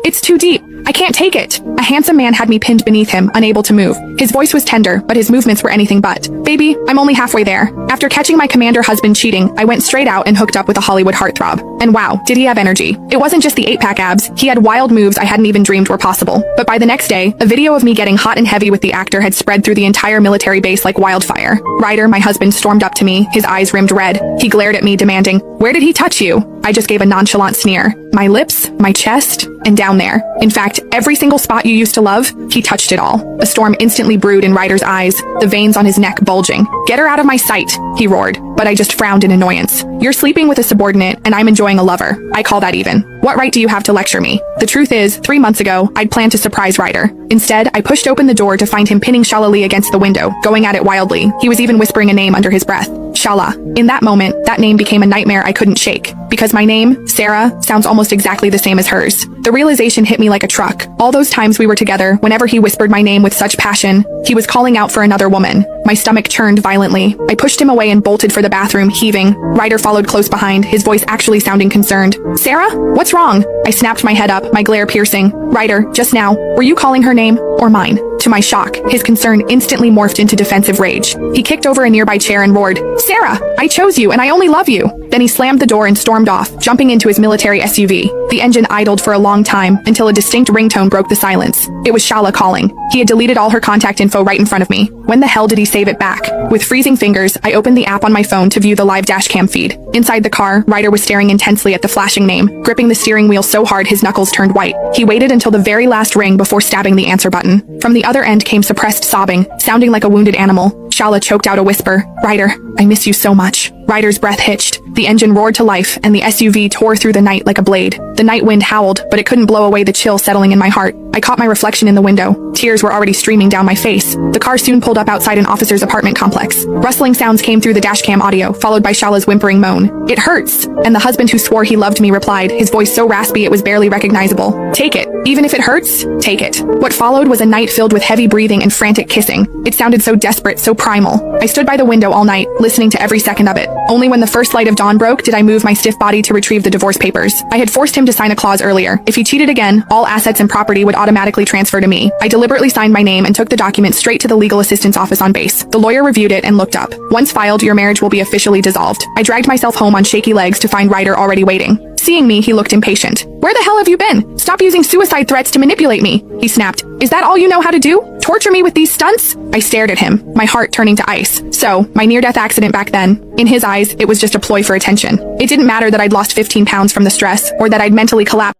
It's too deep. I can't take it. A handsome man had me pinned beneath him, unable to move. His voice was tender, but his movements were anything but. Baby, I'm only halfway there. After catching my commander husband cheating, I went straight out and hooked up with a Hollywood heartthrob. And wow, did he have energy. It wasn't just the 8-pack abs, he had wild moves I hadn't even dreamed were possible. But by the next day, a video of me getting hot and heavy with the actor had spread through the entire military base like wildfire. Ryder, my husband, stormed up to me, his eyes rimmed red. He glared at me, demanding, "Where did he touch you?" I just gave a nonchalant sneer. My lips, my chest, and down there. In fact, every single spot you used to love, he touched it all. A storm instantly brewed in Ryder's eyes, the veins on his neck bulging. "Get her out of my sight," he roared, but I just frowned in annoyance. "You're sleeping with a subordinate, and I'm enjoying a lover. I call that even. What right do you have to lecture me?" The truth is, 3 months ago, I'd planned to surprise Ryder. Instead, I pushed open the door to find him pinning Shala Lee against the window, going at it wildly. He was even whispering a name under his breath. Shala. In that moment, that name became a nightmare I couldn't shake. Because my name, Sarah, sounds almost exactly the same as hers. The realization hit me like a truck. All those times we were together, whenever he whispered my name with such passion, he was calling out for another woman. My stomach churned violently. I pushed him away and bolted for the bathroom, heaving. Ryder followed close behind, his voice actually sounding concerned. "Sarah? What's wrong?" I snapped my head up, my glare piercing. "Ryder, just now, were you calling her name or mine?" To my shock, his concern instantly morphed into defensive rage. He kicked over a nearby chair and roared, "Sarah, I chose you and I only love you." Then he slammed the door and stormed off, jumping into his military SUV. The engine idled for a long time until a distinct ringtone broke the silence. It was Shala calling. He had deleted all her contact info right in front of me. When the hell did he save it back? With freezing fingers, I opened the app on my phone to view the live dashcam feed. Inside the car, Ryder was staring intensely at the flashing name, gripping the steering wheel so hard his knuckles turned white. He waited until the very last ring before stabbing the answer button. From the other end came suppressed sobbing, sounding like a wounded animal. Shala choked out a whisper. "Ryder, I miss you so much." Ryder's breath hitched. The engine roared to life, and the SUV tore through the night like a blade. The night wind howled, but it couldn't blow away the chill settling in my heart. I caught my reflection in the window. Tears were already streaming down my face. The car soon pulled up outside an officer's apartment complex. Rustling sounds came through the dashcam audio, followed by Shala's whimpering moan. "It hurts." And the husband who swore he loved me replied, his voice so raspy it was barely recognizable. "Take it. Even if it hurts, take it." What followed was a night filled with heavy breathing and frantic kissing. It sounded so desperate, so primal. I stood by the window all night, listening to every second of it. Only when the first light of dawn broke did I move my stiff body to retrieve the divorce papers. I had forced him to sign a clause earlier. If he cheated again, all assets and property would automatically transfer to me. I deliberately signed my name and took the document straight to the legal assistance office on base. The lawyer reviewed it and looked up. "Once filed, your marriage will be officially dissolved." I dragged myself home on shaky legs to find Ryder already waiting. Seeing me, he looked impatient. "Where the hell have you been? Stop using suicide threats to manipulate me," he snapped. "Is that all you know how to do? Torture me with these stunts?" I stared at him, my heart turning to ice. So, my near-death accident back then, in his eyes, it was just a ploy for attention. It didn't matter that I'd lost 15 pounds from the stress, or that I'd mentally collapsed.